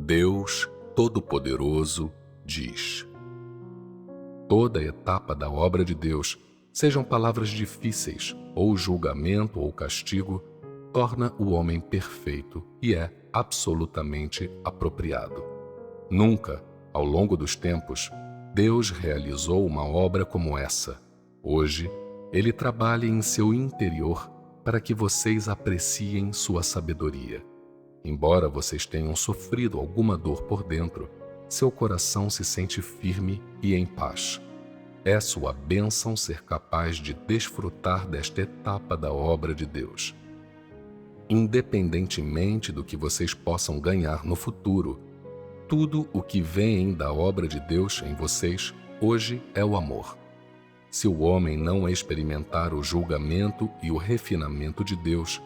Deus Todo-Poderoso diz: toda etapa da obra de Deus, sejam palavras difíceis, ou julgamento ou castigo, torna o homem perfeito e é absolutamente apropriado. Nunca, ao longo dos tempos, Deus realizou uma obra como essa. Hoje, Ele trabalha em seu interior para que vocês apreciem sua sabedoria. Embora vocês tenham sofrido alguma dor por dentro, seu coração se sente firme e em paz. É sua bênção ser capaz de desfrutar desta etapa da obra de Deus. Independentemente do que vocês possam ganhar no futuro, tudo o que vem da obra de Deus em vocês hoje é o amor. Se o homem não experimentar o julgamento e o refinamento de Deus,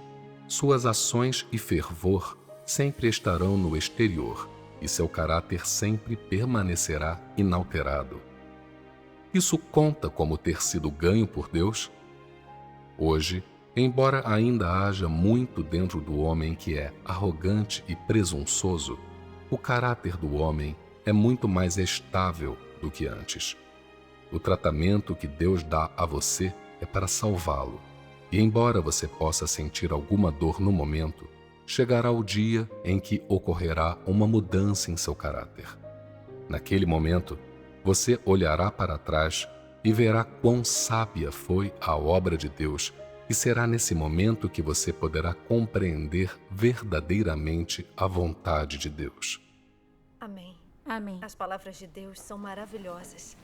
suas ações e fervor sempre estarão no exterior e seu caráter sempre permanecerá inalterado. Isso conta como ter sido ganho por Deus? Hoje, embora ainda haja muito dentro do homem que é arrogante e presunçoso, o caráter do homem é muito mais estável do que antes. O tratamento que Deus dá a você é para salvá-lo. E embora você possa sentir alguma dor no momento, chegará o dia em que ocorrerá uma mudança em seu caráter. Naquele momento, você olhará para trás e verá quão sábia foi a obra de Deus, e será nesse momento que você poderá compreender verdadeiramente a vontade de Deus. Amém. Amém. As palavras de Deus são maravilhosas.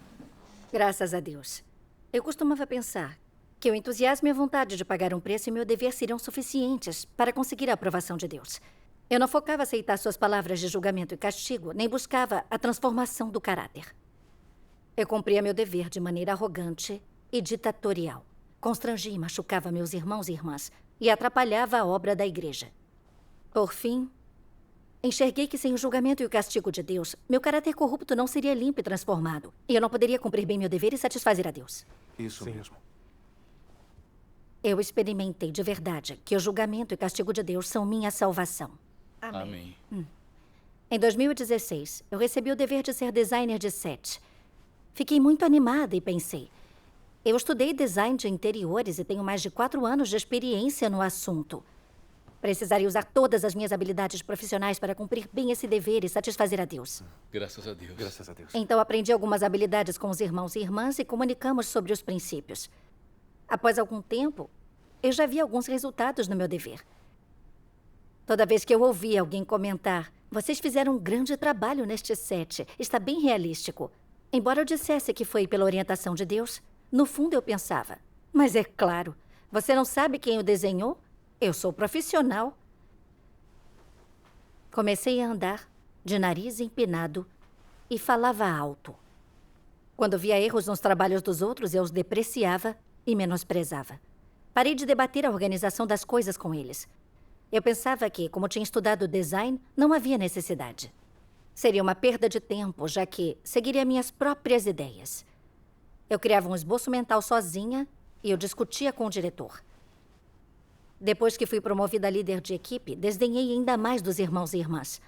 Graças a Deus. Eu costumava pensar que o entusiasmo e a vontade de pagar um preço e meu dever seriam suficientes para conseguir a aprovação de Deus. Eu não focava em aceitar suas palavras de julgamento e castigo, nem buscava a transformação do caráter. Eu cumpria meu dever de maneira arrogante e ditatorial. Constrangia e machucava meus irmãos e irmãs e atrapalhava a obra da igreja. Por fim, enxerguei que sem o julgamento e o castigo de Deus, meu caráter corrupto não seria limpo e transformado. E eu não poderia cumprir bem meu dever e satisfazer a Deus. Isso mesmo. Eu experimentei de verdade que o julgamento e castigo de Deus são minha salvação. Amém. Em 2016, eu recebi o dever de ser designer de set. Fiquei muito animada e pensei, eu estudei design de interiores e tenho mais de 4 anos de experiência no assunto. Precisaria usar todas as minhas habilidades profissionais para cumprir bem esse dever e satisfazer a Deus. Graças a Deus. Graças a Deus. Então aprendi algumas habilidades com os irmãos e irmãs e comunicamos sobre os princípios. Após algum tempo, eu já vi alguns resultados no meu dever. Toda vez que eu ouvia alguém comentar, vocês fizeram um grande trabalho neste set, está bem realístico. Embora eu dissesse que foi pela orientação de Deus, no fundo eu pensava, mas é claro, você não sabe quem o desenhou? Eu sou profissional. Comecei a andar, de nariz empinado, e falava alto. Quando via erros nos trabalhos dos outros, eu os depreciava e menosprezava. Parei de debater a organização das coisas com eles. Eu pensava que, como tinha estudado design, não havia necessidade. Seria uma perda de tempo, já que seguiria minhas próprias ideias. Eu criava um esboço mental sozinha e eu discutia com o diretor. Depois que fui promovida a líder de equipe, desdenhei ainda mais dos irmãos e irmãs.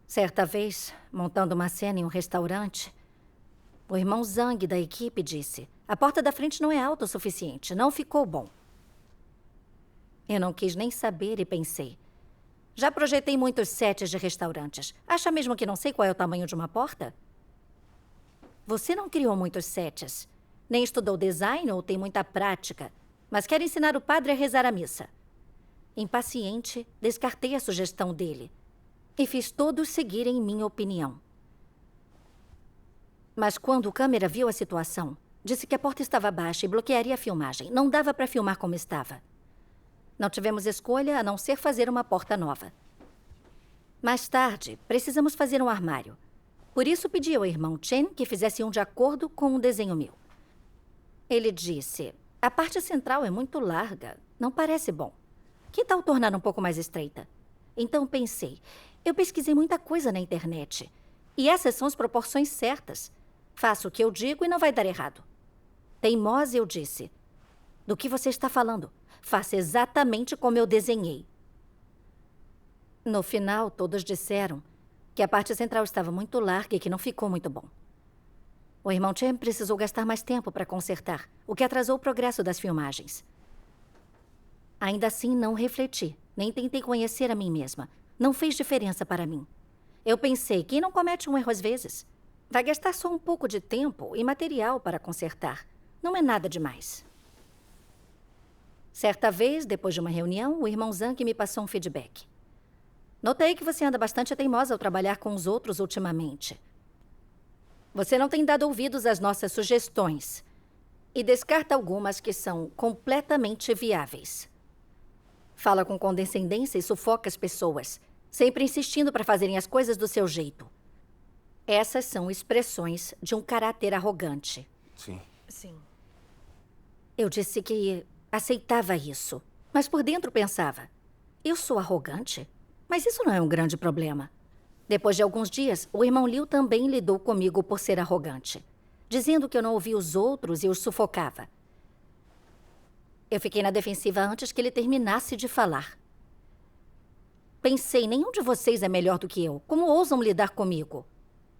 Certa vez, montando uma cena em um restaurante, o irmão Zhang da equipe disse: a porta da frente não é alta o suficiente, não ficou bom. Eu não quis nem saber e pensei: já projetei muitos sets de restaurantes. Acha mesmo que não sei qual é o tamanho de uma porta? Você não criou muitos sets, nem estudou design ou tem muita prática, mas quer ensinar o padre a rezar a missa. Impaciente, descartei a sugestão dele e fiz todos seguirem minha opinião. Mas quando o câmera viu a situação, disse que a porta estava baixa e bloquearia a filmagem. Não dava para filmar como estava. Não tivemos escolha a não ser fazer uma porta nova. Mais tarde, precisamos fazer um armário. Por isso pedi ao irmão Chen que fizesse um de acordo com um desenho meu. Ele disse: a parte central é muito larga, não parece bom. Que tal tornar um pouco mais estreita? Então pensei, eu pesquisei muita coisa na internet. E essas são as proporções certas. Faço o que eu digo e não vai dar errado. Teimosa, eu disse: do que você está falando? Faça exatamente como eu desenhei. No final, todos disseram que a parte central estava muito larga e que não ficou muito bom. O irmão Chen precisou gastar mais tempo para consertar, o que atrasou o progresso das filmagens. Ainda assim, não refleti, nem tentei conhecer a mim mesma. Não fez diferença para mim. Eu pensei, quem não comete um erro às vezes? Vai gastar só um pouco de tempo e material para consertar. Não é nada demais. Certa vez, depois de uma reunião, o irmão Zhang me passou um feedback. Notei que você anda bastante teimosa ao trabalhar com os outros ultimamente. Você não tem dado ouvidos às nossas sugestões e descarta algumas que são completamente viáveis. Fala com condescendência e sufoca as pessoas, sempre insistindo para fazerem as coisas do seu jeito. Essas são expressões de um caráter arrogante. Sim. Sim. Eu disse que aceitava isso, mas por dentro pensava, eu sou arrogante? Mas isso não é um grande problema. Depois de alguns dias, o irmão Liu também lidou comigo por ser arrogante, dizendo que eu não ouvia os outros e os sufocava. Eu fiquei na defensiva antes que ele terminasse de falar. Pensei, nenhum de vocês é melhor do que eu. Como ousam lidar comigo?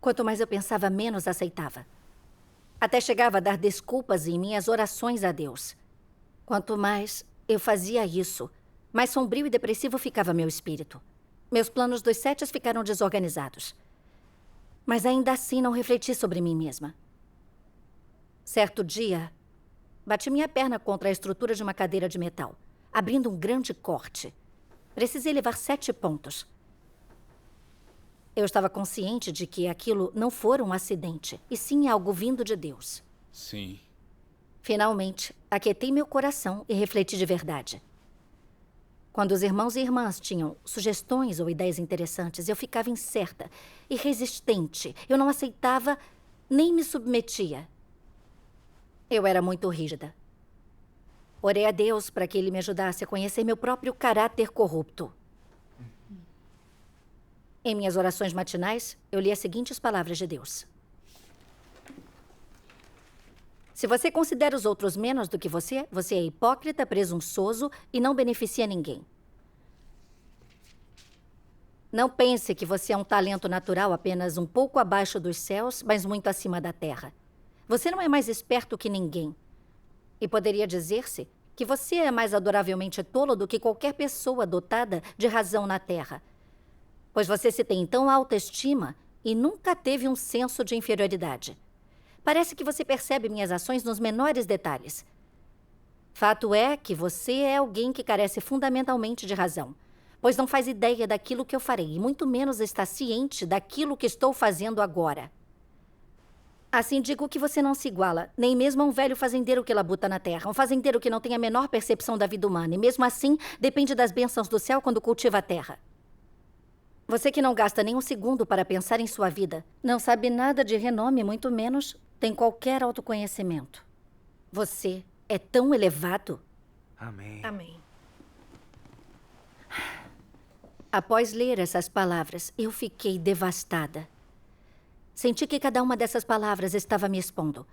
Quanto mais eu pensava, menos aceitava. Até chegava a dar desculpas em minhas orações a Deus. Quanto mais eu fazia isso, mais sombrio e depressivo ficava meu espírito. Meus planos dos 7 ficaram desorganizados. Mas ainda assim não refleti sobre mim mesma. Certo dia, bati minha perna contra a estrutura de uma cadeira de metal, abrindo um grande corte. Precisei levar 7 pontos. Eu estava consciente de que aquilo não fora um acidente, e sim algo vindo de Deus. Sim. Finalmente, aquietei meu coração e refleti de verdade. Quando os irmãos e irmãs tinham sugestões ou ideias interessantes, eu ficava incerta e resistente. Eu não aceitava nem me submetia. Eu era muito rígida. Orei a Deus para que Ele me ajudasse a conhecer meu próprio caráter corrupto. Em minhas orações matinais, eu li as seguintes palavras de Deus. Se você considera os outros menos do que você é hipócrita, presunçoso e não beneficia ninguém. Não pense que você é um talento natural apenas um pouco abaixo dos céus, mas muito acima da terra. Você não é mais esperto que ninguém. E poderia dizer-se que você é mais adoravelmente tolo do que qualquer pessoa dotada de razão na terra. Pois você se tem tão alta estima e nunca teve um senso de inferioridade. Parece que você percebe minhas ações nos menores detalhes. Fato é que você é alguém que carece fundamentalmente de razão, pois não faz ideia daquilo que eu farei, e muito menos está ciente daquilo que estou fazendo agora. Assim digo que você não se iguala, nem mesmo a um velho fazendeiro que labuta na terra, um fazendeiro que não tem a menor percepção da vida humana, e mesmo assim depende das bênçãos do céu quando cultiva a terra. Você que não gasta nem um segundo para pensar em sua vida, não sabe nada de renome, muito menos tem qualquer autoconhecimento. Você é tão elevado. Amém. Amém. Após ler essas palavras, eu fiquei devastada. Senti que cada uma dessas palavras estava me expondo.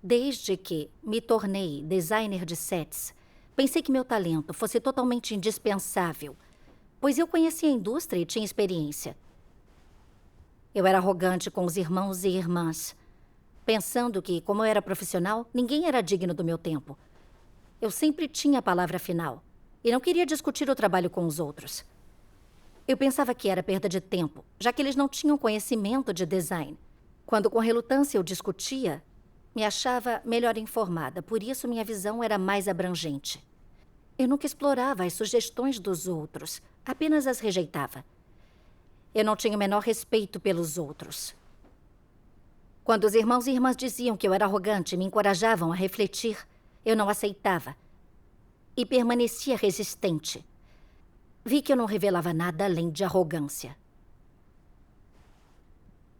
Desde que me tornei designer de sets, pensei que meu talento fosse totalmente indispensável, pois eu conhecia a indústria e tinha experiência. Eu era arrogante com os irmãos e irmãs, pensando que, como eu era profissional, ninguém era digno do meu tempo. Eu sempre tinha a palavra final e não queria discutir o trabalho com os outros. Eu pensava que era perda de tempo, já que eles não tinham conhecimento de design. Quando com relutância eu discutia, me achava melhor informada, por isso minha visão era mais abrangente. Eu nunca explorava as sugestões dos outros, apenas as rejeitava. Eu não tinha o menor respeito pelos outros. Quando os irmãos e irmãs diziam que eu era arrogante e me encorajavam a refletir, eu não aceitava e permanecia resistente. Vi que eu não revelava nada além de arrogância.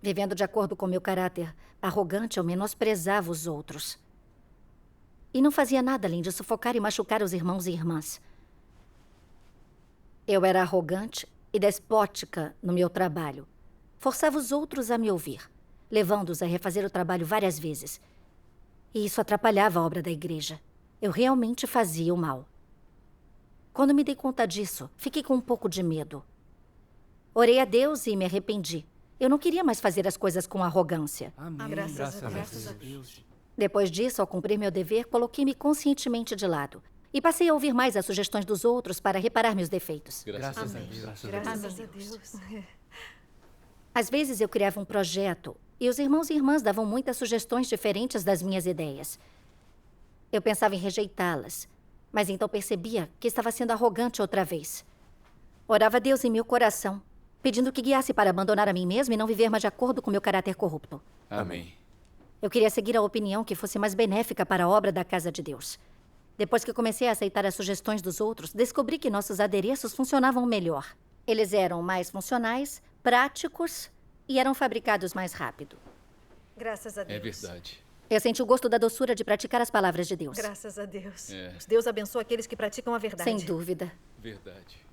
Vivendo de acordo com meu caráter arrogante, eu menosprezava os outros. E não fazia nada além de sufocar e machucar os irmãos e irmãs. Eu era arrogante e despótica no meu trabalho. Forçava os outros a me ouvir, levando-os a refazer o trabalho várias vezes. E isso atrapalhava a obra da igreja. Eu realmente fazia o mal. Quando me dei conta disso, fiquei com um pouco de medo. Orei a Deus e me arrependi. Eu não queria mais fazer as coisas com arrogância. Amém. Graças a Deus. Depois disso, ao cumprir meu dever, coloquei-me conscientemente de lado. E passei a ouvir mais as sugestões dos outros para reparar meus defeitos. Graças a Amém. Deus. Graças a Deus. Às vezes eu criava um projeto e os irmãos e irmãs davam muitas sugestões diferentes das minhas ideias. Eu pensava em rejeitá-las, mas então percebia que estava sendo arrogante outra vez. Orava a Deus em meu coração, pedindo que guiasse para abandonar a mim mesmo e não viver mais de acordo com meu caráter corrupto. Amém. Eu queria seguir a opinião que fosse mais benéfica para a obra da casa de Deus. Depois que comecei a aceitar as sugestões dos outros, descobri que nossos adereços funcionavam melhor. Eles eram mais funcionais, práticos e eram fabricados mais rápido. Graças a Deus. É verdade. Eu senti o gosto da doçura de praticar as palavras de Deus. Graças a Deus. É. Deus abençoa aqueles que praticam a verdade. Sem dúvida. Verdade.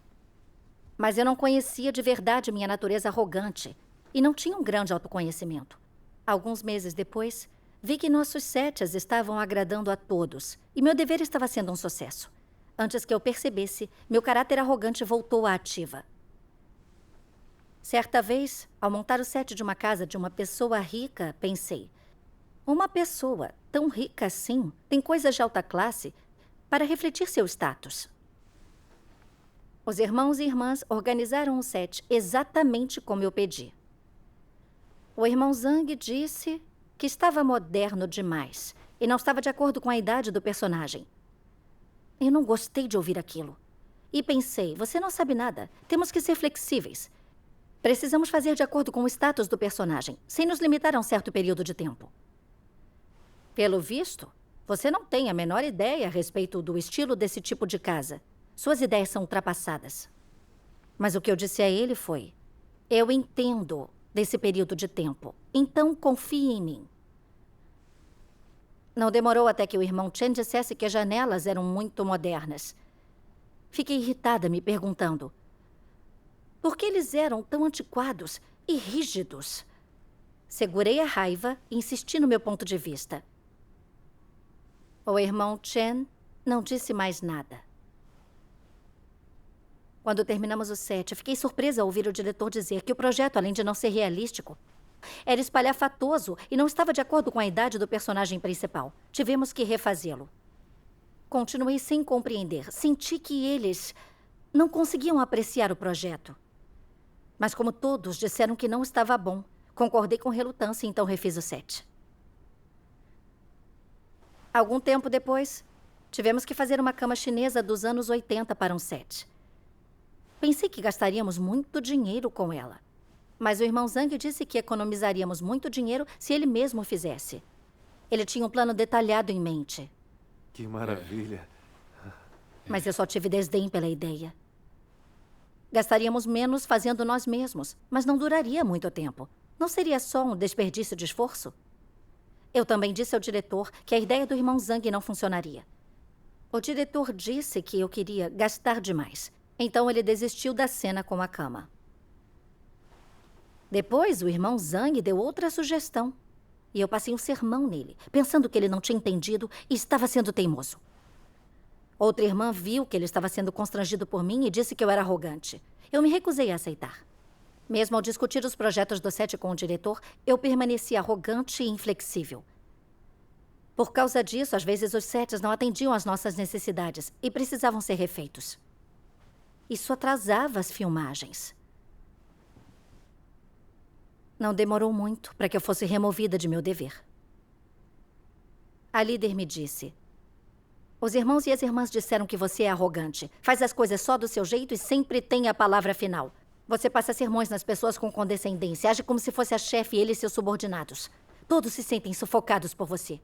Mas eu não conhecia de verdade minha natureza arrogante e não tinha um grande autoconhecimento. Alguns meses depois, vi que nossos setes estavam agradando a todos e meu dever estava sendo um sucesso. Antes que eu percebesse, meu caráter arrogante voltou à ativa. Certa vez, ao montar o set de uma casa de uma pessoa rica, pensei: uma pessoa tão rica assim tem coisas de alta classe para refletir seu status. Os irmãos e irmãs organizaram o set exatamente como eu pedi. O irmão Zhang disse que estava moderno demais e não estava de acordo com a idade do personagem. Eu não gostei de ouvir aquilo. E pensei, você não sabe nada. Temos que ser flexíveis. Precisamos fazer de acordo com o status do personagem, sem nos limitar a um certo período de tempo. Pelo visto, você não tem a menor ideia a respeito do estilo desse tipo de casa. Suas ideias são ultrapassadas. Mas o que eu disse a ele foi: eu entendo desse período de tempo, então confie em mim. Não demorou até que o irmão Chen dissesse que as janelas eram muito modernas. Fiquei irritada, me perguntando por que eles eram tão antiquados e rígidos. Segurei a raiva e insisti no meu ponto de vista. O irmão Chen não disse mais nada. Quando terminamos o set, fiquei surpresa ao ouvir o diretor dizer que o projeto, além de não ser realístico, era espalhafatoso e não estava de acordo com a idade do personagem principal. Tivemos que refazê-lo. Continuei sem compreender. Senti que eles não conseguiam apreciar o projeto. Mas como todos disseram que não estava bom, concordei com relutância e então refiz o set. Algum tempo depois, tivemos que fazer uma cama chinesa dos anos 80 para um set. Pensei que gastaríamos muito dinheiro com ela. Mas o irmão Zhang disse que economizaríamos muito dinheiro se ele mesmo fizesse. Ele tinha um plano detalhado em mente. Que maravilha. Mas eu só tive desdém pela ideia. Gastaríamos menos fazendo nós mesmos, mas não duraria muito tempo. Não seria só um desperdício de esforço? Eu também disse ao diretor que a ideia do irmão Zhang não funcionaria. O diretor disse que eu queria gastar demais. Então ele desistiu da cena com a cama. Depois, o irmão Zhang deu outra sugestão. E eu passei um sermão nele, pensando que ele não tinha entendido e estava sendo teimoso. Outra irmã viu que ele estava sendo constrangido por mim e disse que eu era arrogante. Eu me recusei a aceitar. Mesmo ao discutir os projetos do set com o diretor, eu permaneci arrogante e inflexível. Por causa disso, às vezes os sets não atendiam às nossas necessidades e precisavam ser refeitos. Isso atrasava as filmagens. Não demorou muito para que eu fosse removida de meu dever. A líder me disse: os irmãos e as irmãs disseram que você é arrogante. Faz as coisas só do seu jeito e sempre tem a palavra final. Você passa sermões nas pessoas com condescendência, age como se fosse a chefe e eles seus subordinados. Todos se sentem sufocados por você.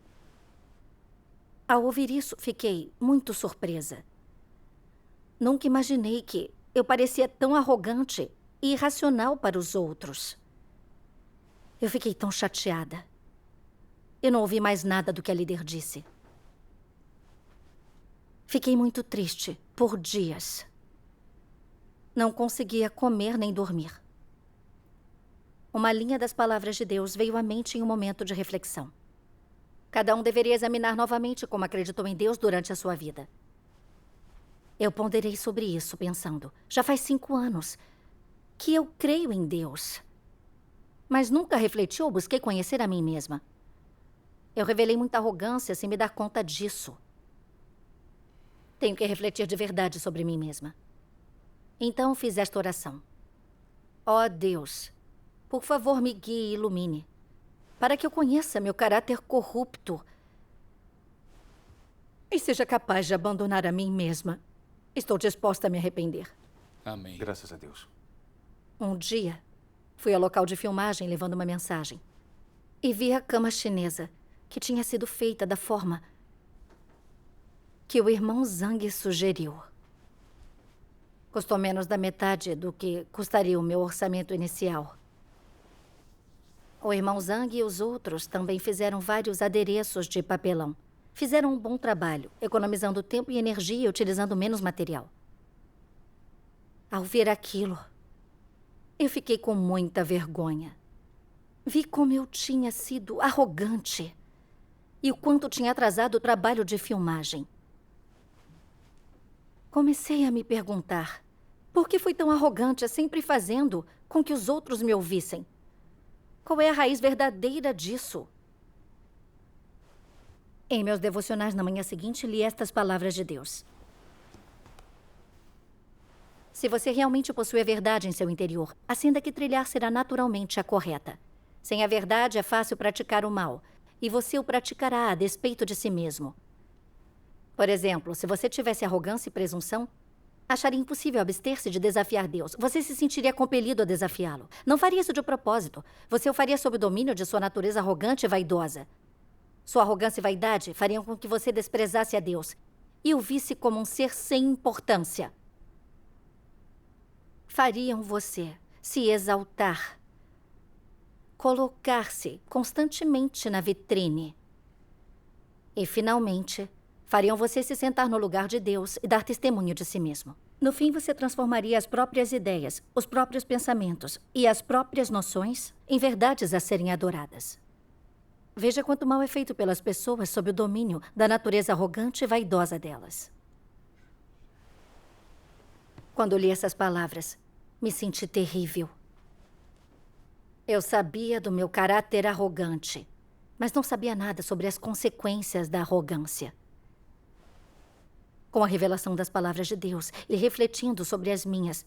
Ao ouvir isso, fiquei muito surpresa. Nunca imaginei que eu parecia tão arrogante e irracional para os outros. Eu fiquei tão chateada. Eu não ouvi mais nada do que a líder disse. Fiquei muito triste por dias. Não conseguia comer nem dormir. Uma linha das palavras de Deus veio à mente em um momento de reflexão. Cada um deveria examinar novamente como acreditou em Deus durante a sua vida. Eu ponderei sobre isso, pensando, já faz 5 anos que eu creio em Deus. Mas nunca refleti ou busquei conhecer a mim mesma. Eu revelei muita arrogância sem me dar conta disso. Tenho que refletir de verdade sobre mim mesma. Então fiz esta oração. Ó Deus, por favor me guie e ilumine, para que eu conheça meu caráter corrupto e seja capaz de abandonar a mim mesma. Estou disposta a me arrepender. Amém. Graças a Deus. Um dia, fui ao local de filmagem levando uma mensagem e vi a cama chinesa, que tinha sido feita da forma que o irmão Zhang sugeriu. Custou menos da metade do que custaria o meu orçamento inicial. O irmão Zhang e os outros também fizeram vários adereços de papelão. Fizeram um bom trabalho, economizando tempo e energia e utilizando menos material. Ao ver aquilo, eu fiquei com muita vergonha. Vi como eu tinha sido arrogante e o quanto tinha atrasado o trabalho de filmagem. Comecei a me perguntar por que fui tão arrogante, sempre fazendo com que os outros me ouvissem. Qual é a raiz verdadeira disso? Em meus devocionais na manhã seguinte, li estas palavras de Deus. Se você realmente possui a verdade em seu interior, a senda que trilhar será naturalmente a correta. Sem a verdade, é fácil praticar o mal, e você o praticará a despeito de si mesmo. Por exemplo, se você tivesse arrogância e presunção, acharia impossível abster-se de desafiar Deus. Você se sentiria compelido a desafiá-lo. Não faria isso de propósito. Você o faria sob o domínio de sua natureza arrogante e vaidosa. Sua arrogância e vaidade fariam com que você desprezasse a Deus e o visse como um ser sem importância. Fariam você se exaltar, colocar-se constantemente na vitrine. E, finalmente, fariam você se sentar no lugar de Deus e dar testemunho de si mesmo. No fim, você transformaria as próprias ideias, os próprios pensamentos e as próprias noções em verdades a serem adoradas. Veja quanto mal é feito pelas pessoas sob o domínio da natureza arrogante e vaidosa delas. Quando li essas palavras, me senti terrível. Eu sabia do meu caráter arrogante, mas não sabia nada sobre as consequências da arrogância. Com a revelação das palavras de Deus e refletindo sobre as minhas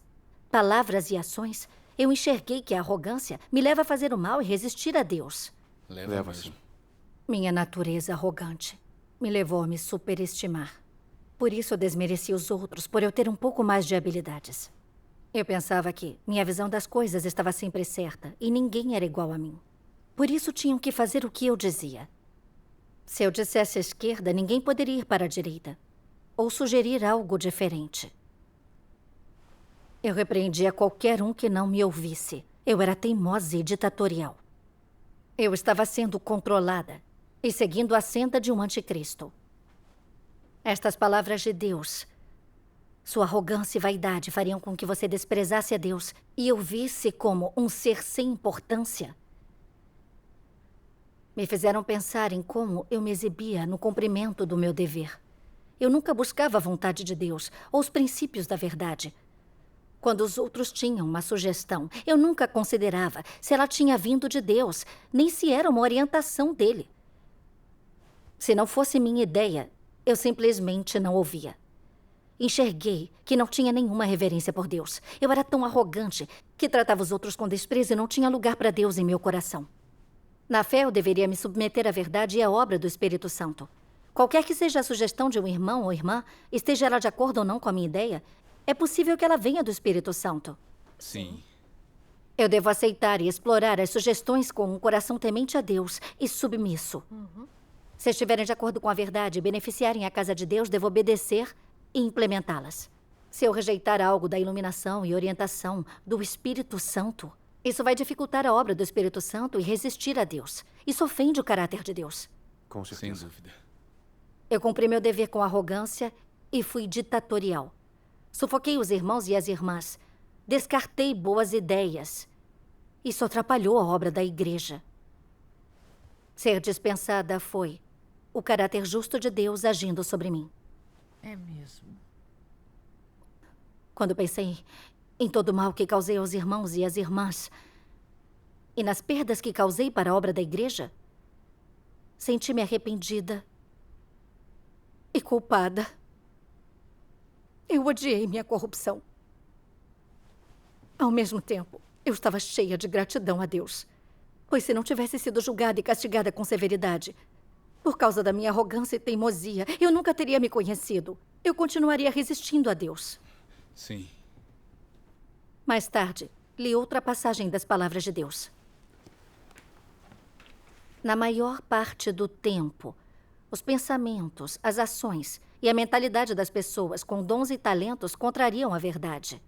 palavras e ações, eu enxerguei que a arrogância me leva a fazer o mal e resistir a Deus. Leva sim. Minha natureza arrogante me levou a me superestimar. Por isso eu desmereci os outros, por eu ter um pouco mais de habilidades. Eu pensava que minha visão das coisas estava sempre certa e ninguém era igual a mim. Por isso tinham que fazer o que eu dizia. Se eu dissesse à esquerda, ninguém poderia ir para a direita ou sugerir algo diferente. Eu repreendia qualquer um que não me ouvisse. Eu era teimosa e ditatorial. Eu estava sendo controlada e seguindo a senda de um anticristo. Estas palavras de Deus, sua arrogância e vaidade fariam com que você desprezasse a Deus e o visse como um ser sem importância. Me fizeram pensar em como eu me exibia no cumprimento do meu dever. Eu nunca buscava a vontade de Deus ou os princípios da verdade. Quando os outros tinham uma sugestão, eu nunca considerava se ela tinha vindo de Deus, nem se era uma orientação dele. Se não fosse minha ideia, eu simplesmente não ouvia. Enxerguei que não tinha nenhuma reverência por Deus. Eu era tão arrogante que tratava os outros com desprezo e não tinha lugar para Deus em meu coração. Na fé, eu deveria me submeter à verdade e à obra do Espírito Santo. Qualquer que seja a sugestão de um irmão ou irmã, esteja ela de acordo ou não com a minha ideia, é possível que ela venha do Espírito Santo. Sim. Eu devo aceitar e explorar as sugestões com um coração temente a Deus e submisso. Se estiverem de acordo com a verdade e beneficiarem a casa de Deus, devo obedecer e implementá-las. Se eu rejeitar algo da iluminação e orientação do Espírito Santo, isso vai dificultar a obra do Espírito Santo e resistir a Deus. Isso ofende o caráter de Deus. Com Sem certeza. dúvida. Eu cumpri meu dever com arrogância e fui ditatorial. Sufoquei os irmãos e as irmãs. Descartei boas ideias. Isso atrapalhou a obra da igreja. Ser dispensada foi o caráter justo de Deus agindo sobre mim. É mesmo. Quando pensei em todo o mal que causei aos irmãos e às irmãs, e nas perdas que causei para a obra da igreja, senti-me arrependida e culpada. Eu odiei minha corrupção. Ao mesmo tempo, eu estava cheia de gratidão a Deus, pois se não tivesse sido julgada e castigada com severidade, por causa da minha arrogância e teimosia, eu nunca teria me conhecido. Eu continuaria resistindo a Deus. Sim. Mais tarde, li outra passagem das palavras de Deus. Na maior parte do tempo, os pensamentos, as ações e a mentalidade das pessoas com dons e talentos contrariam a verdade.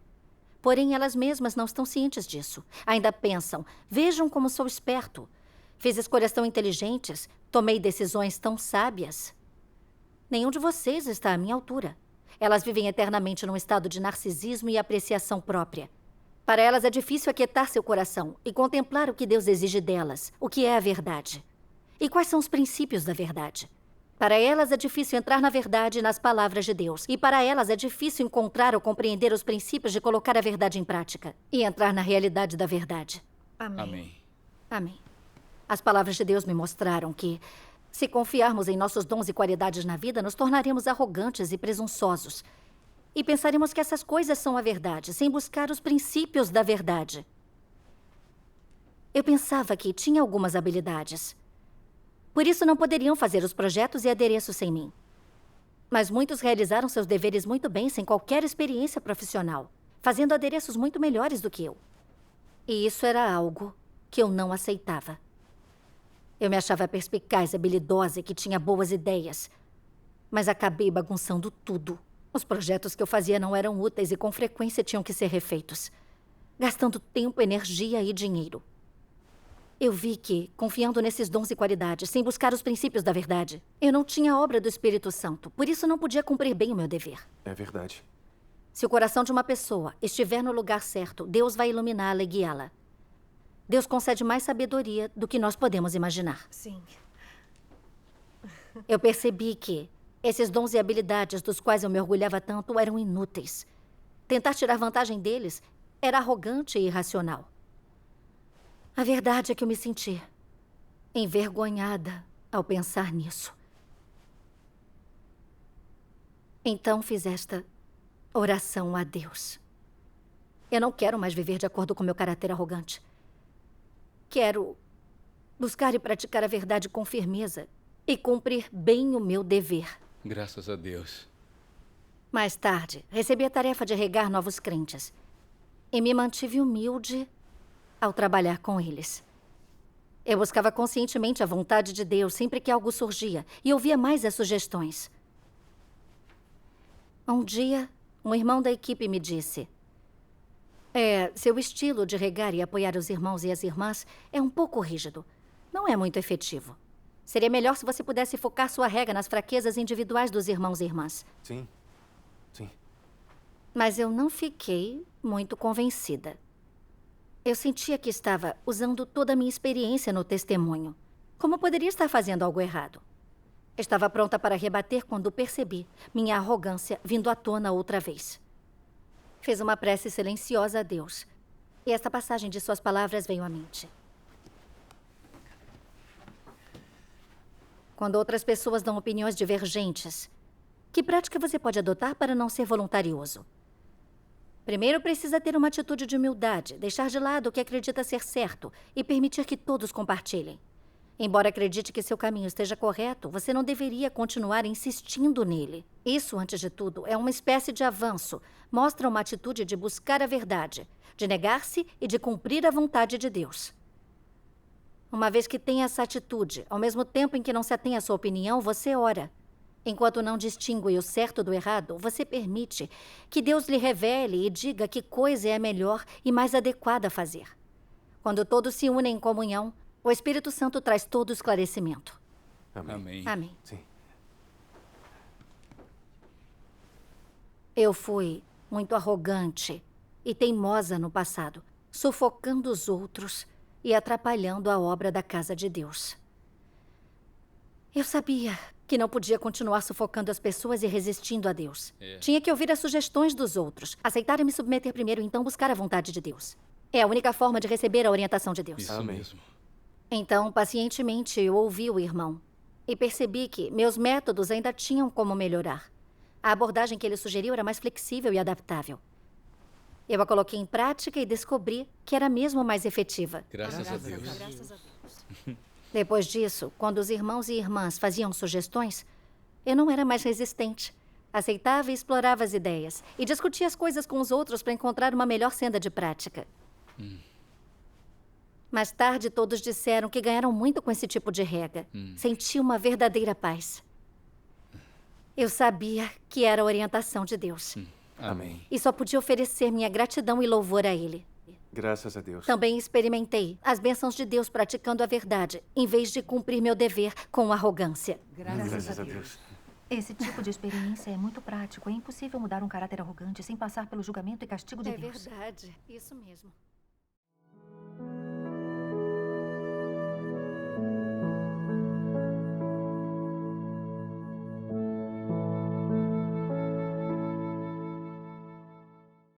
Porém, elas mesmas não estão cientes disso. Ainda pensam, vejam como sou esperto. Fiz escolhas tão inteligentes, tomei decisões tão sábias. Nenhum de vocês está à minha altura. Elas vivem eternamente num estado de narcisismo e apreciação própria. Para elas é difícil aquietar seu coração e contemplar o que Deus exige delas, o que é a verdade. E quais são os princípios da verdade? Para elas é difícil entrar na verdade e nas palavras de Deus. E para elas é difícil encontrar ou compreender os princípios de colocar a verdade em prática e entrar na realidade da verdade. Amém. Amém. Amém. As palavras de Deus me mostraram que, se confiarmos em nossos dons e qualidades na vida, nos tornaremos arrogantes e presunçosos. E pensaremos que essas coisas são a verdade, sem buscar os princípios da verdade. Eu pensava que tinha algumas habilidades. Por isso não poderiam fazer os projetos e adereços sem mim. Mas muitos realizaram seus deveres muito bem sem qualquer experiência profissional, fazendo adereços muito melhores do que eu. E isso era algo que eu não aceitava. Eu me achava perspicaz, habilidosa e que tinha boas ideias. Mas acabei bagunçando tudo. Os projetos que eu fazia não eram úteis e com frequência tinham que ser refeitos, gastando tempo, energia e dinheiro. Eu vi que, confiando nesses dons e qualidades, sem buscar os princípios da verdade, eu não tinha a obra do Espírito Santo, por isso não podia cumprir bem o meu dever. É verdade. Se o coração de uma pessoa estiver no lugar certo, Deus vai iluminá-la e guiá-la. Deus concede mais sabedoria do que nós podemos imaginar. Sim. Eu percebi que esses dons e habilidades dos quais eu me orgulhava tanto eram inúteis. Tentar tirar vantagem deles era arrogante e irracional. A verdade é que eu me senti envergonhada ao pensar nisso. Então fiz esta oração a Deus. Eu não quero mais viver de acordo com meu caráter arrogante. Quero buscar e praticar a verdade com firmeza e cumprir bem o meu dever. Graças a Deus. Mais tarde, recebi a tarefa de regar novos crentes e me mantive humilde ao trabalhar com eles. Eu buscava conscientemente a vontade de Deus sempre que algo surgia e ouvia mais as sugestões. Um dia, um irmão da equipe me disse: seu estilo de regar e apoiar os irmãos e as irmãs é um pouco rígido. Não é muito efetivo. Seria melhor se você pudesse focar sua rega nas fraquezas individuais dos irmãos e irmãs. Sim. Sim. Mas eu não fiquei muito convencida. Eu sentia que estava usando toda a minha experiência no testemunho. Como poderia estar fazendo algo errado? Estava pronta para rebater quando percebi minha arrogância vindo à tona outra vez. Fiz uma prece silenciosa a Deus. E esta passagem de suas palavras veio à mente. Quando outras pessoas dão opiniões divergentes, que prática você pode adotar para não ser voluntarioso? Primeiro, precisa ter uma atitude de humildade, deixar de lado o que acredita ser certo e permitir que todos compartilhem. Embora acredite que seu caminho esteja correto, você não deveria continuar insistindo nele. Isso, antes de tudo, é uma espécie de avanço. Mostra uma atitude de buscar a verdade, de negar-se e de cumprir a vontade de Deus. Uma vez que tem essa atitude, ao mesmo tempo em que não se atém à sua opinião, você ora. Enquanto não distingue o certo do errado, você permite que Deus lhe revele e diga que coisa é a melhor e mais adequada a fazer. Quando todos se unem em comunhão, o Espírito Santo traz todo o esclarecimento. Amém. Amém. Amém. Sim. Eu fui muito arrogante e teimosa no passado, sufocando os outros e atrapalhando a obra da casa de Deus. Eu sabia que não podia continuar sufocando as pessoas e resistindo a Deus. É. Tinha que ouvir as sugestões dos outros, aceitar e me submeter primeiro, então buscar a vontade de Deus. É a única forma de receber a orientação de Deus. Isso Amém. mesmo. Então, pacientemente, eu ouvi o irmão e percebi que meus métodos ainda tinham como melhorar. A abordagem que ele sugeriu era mais flexível e adaptável. Eu a coloquei em prática e descobri que era mesmo mais efetiva. Graças a Deus. Depois disso, quando os irmãos e irmãs faziam sugestões, eu não era mais resistente. Aceitava e explorava as ideias e discutia as coisas com os outros para encontrar uma melhor senda de prática. Mais tarde, todos disseram que ganharam muito com esse tipo de regra. Senti uma verdadeira paz. Eu sabia que era a orientação de Deus. Amém. E só podia oferecer minha gratidão e louvor a Ele. Graças a Deus. Também experimentei as bênçãos de Deus praticando a verdade, em vez de cumprir meu dever com arrogância. Graças a Deus. Esse tipo de experiência é muito prático. É impossível mudar um caráter arrogante sem passar pelo julgamento e castigo de É Deus. verdade, isso mesmo.